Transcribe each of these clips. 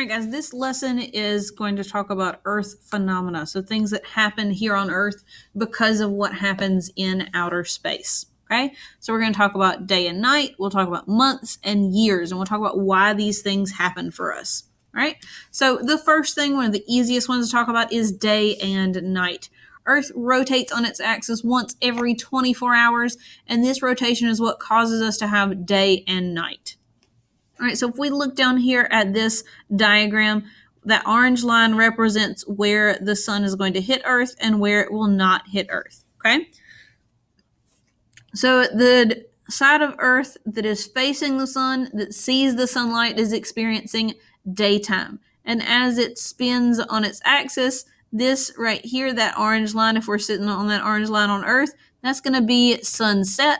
All right, guys, this lesson is going to talk about Earth phenomena. So things that happen here on Earth because of what happens in outer space. Okay, so we're going to talk about day and night. We'll talk about months and years, and we'll talk about why these things happen for us. All right, so the first thing, one of the easiest ones to talk about is day and night. Earth rotates on its axis once every 24 hours, and this rotation is what causes us to have day and night. All right, so if we look down here at this diagram, that orange line represents where the sun is going to hit Earth and where it will not hit Earth, okay? So the side of Earth that is facing the sun, that sees the sunlight, is experiencing daytime. And as it spins on its axis, this right here, that orange line, if we're sitting on that orange line on Earth, that's going to be sunset.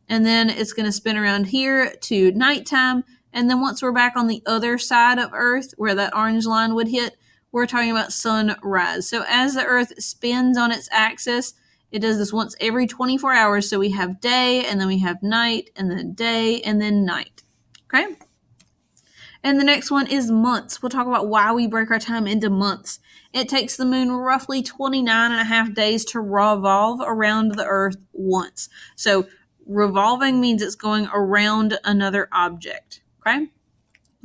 And then it's going to spin around here to nighttime. And then once we're back on the other side of Earth, where that orange line would hit, we're talking about sunrise. So as the Earth spins on its axis, it does this once every 24 hours. So we have day, and then we have night, and then day, and then night. Okay? And the next one is months. We'll talk about why we break our time into months. It takes the moon roughly 29 and a half days to revolve around the Earth once. So revolving means it's going around another object. Okay?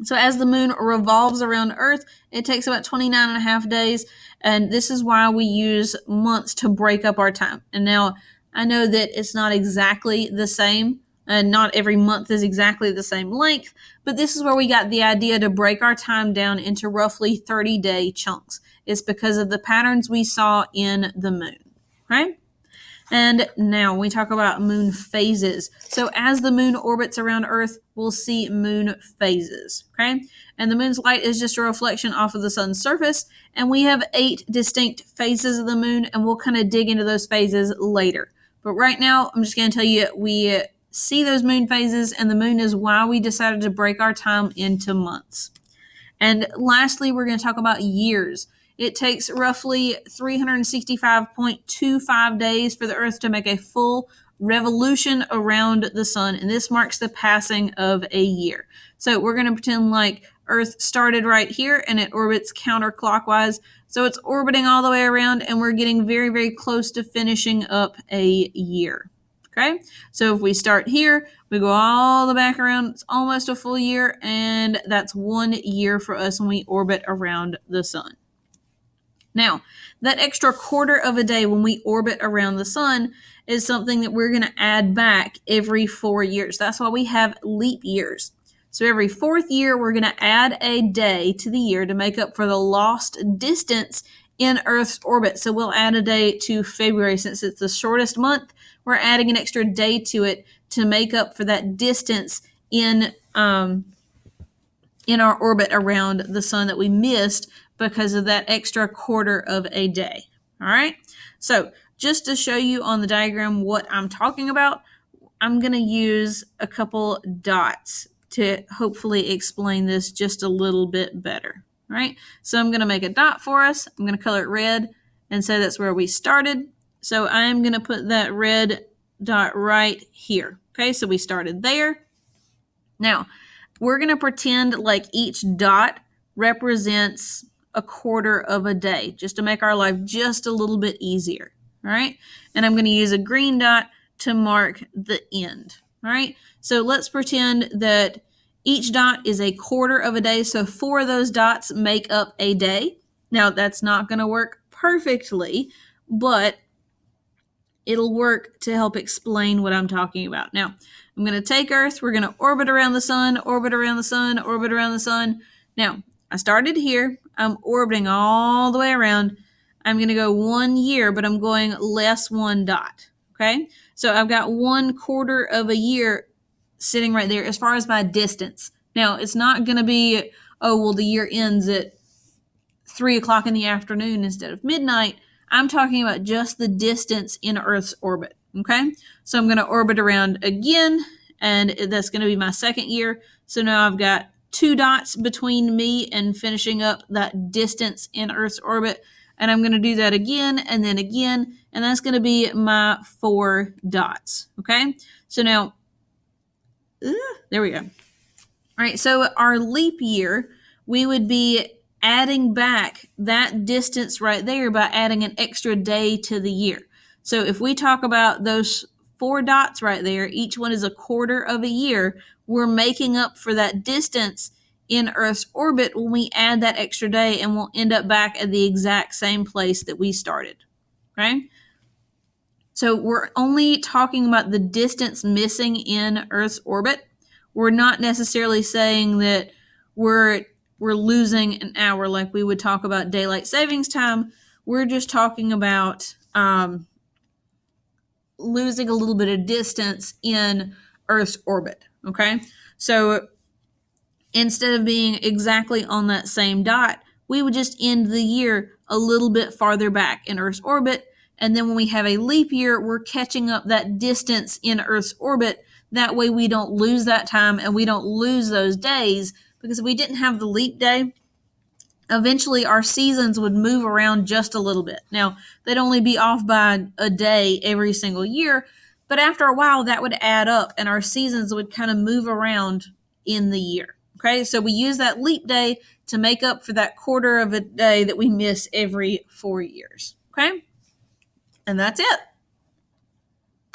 So as the moon revolves around Earth, it takes about 29 and a half days, and this is why we use months to break up our time. And now, I know that it's not exactly the same, and not every month is exactly the same length, but this is where we got the idea to break our time down into roughly 30-day chunks. It's because of the patterns we saw in the moon, right? And now we talk about moon phases. So as the moon orbits around Earth, we'll see moon phases, okay? And the moon's light is just a reflection off of the sun's surface, and we have 8 distinct phases of the moon, and we'll kind of dig into those phases later. But right now, I'm just going to tell you, we see those moon phases, and the moon is why we decided to break our time into months. And lastly, we're going to talk about years. It takes roughly 365.25 days for the Earth to make a full revolution around the sun, and this marks the passing of a year. So we're going to pretend like Earth started right here and it orbits counterclockwise. So it's orbiting all the way around, and we're getting very, very close to finishing up a year. Okay, so if we start here, we go all the back around, it's almost a full year, and that's 1 year for us when we orbit around the sun. Now, that extra quarter of a day when we orbit around the sun is something that we're going to add back every 4 years. That's why we have leap years. So every 4th year, we're going to add a day to the year to make up for the lost distance in Earth's orbit. So we'll add a day to February. Since it's the shortest month, we're adding an extra day to it to make up for that distance in our orbit around the sun that we missed because of that extra quarter of a day. All right. So just to show you on the diagram what I'm talking about, I'm going to use a couple dots to hopefully explain this just a little bit better. All right. So I'm going to make a dot for us. I'm going to color it red and say that's where we started. So I'm going to put that red dot right here. Okay. So we started there. Now, we're going to pretend like each dot represents a quarter of a day, just to make our life just a little bit easier, all right? And I'm going to use a green dot to mark the end, all right? So let's pretend that each dot is a quarter of a day, so 4 of those dots make up a day. Now, that's not going to work perfectly, but it'll work to help explain what I'm talking about. Now, I'm going to take Earth. We're going to orbit around the sun, orbit around the sun, orbit around the sun. Now, I started here. I'm orbiting all the way around. I'm going to go 1 year, but I'm going less 1 dot. Okay? So I've got 1/4 of a year sitting right there as far as my distance. Now, it's not going to be, oh, well, the year ends at 3 o'clock in the afternoon instead of midnight. I'm talking about just the distance in Earth's orbit, okay? So I'm going to orbit around again, and that's going to be my 2nd year. So now I've got 2 dots between me and finishing up that distance in Earth's orbit, and I'm going to do that again, and that's going to be my 4 dots, okay? So now, there we go. All right, so our leap year we would be adding back that distance right there by adding an extra day to the year. So if we talk about those 4 dots right there, each one is a quarter of a year, we're making up for that distance in Earth's orbit when we add that extra day, and we'll end up back at the exact same place that we started. Okay? So we're only talking about the distance missing in Earth's orbit. We're not necessarily saying that we're losing an hour like we would talk about daylight savings time. We're just talking about losing a little bit of distance in Earth's orbit. Okay? So instead of being exactly on that same dot, we would just end the year a little bit farther back in Earth's orbit. And then when we have a leap year, we're catching up that distance in Earth's orbit. That way we don't lose that time and we don't lose those days, because if we didn't have the leap day, eventually our seasons would move around just a little bit. Now, they'd only be off by a day every single year, but after a while that would add up and our seasons would kind of move around in the year. Okay, so we use that leap day to make up for that quarter of a day that we miss every 4 years. Okay, and that's it.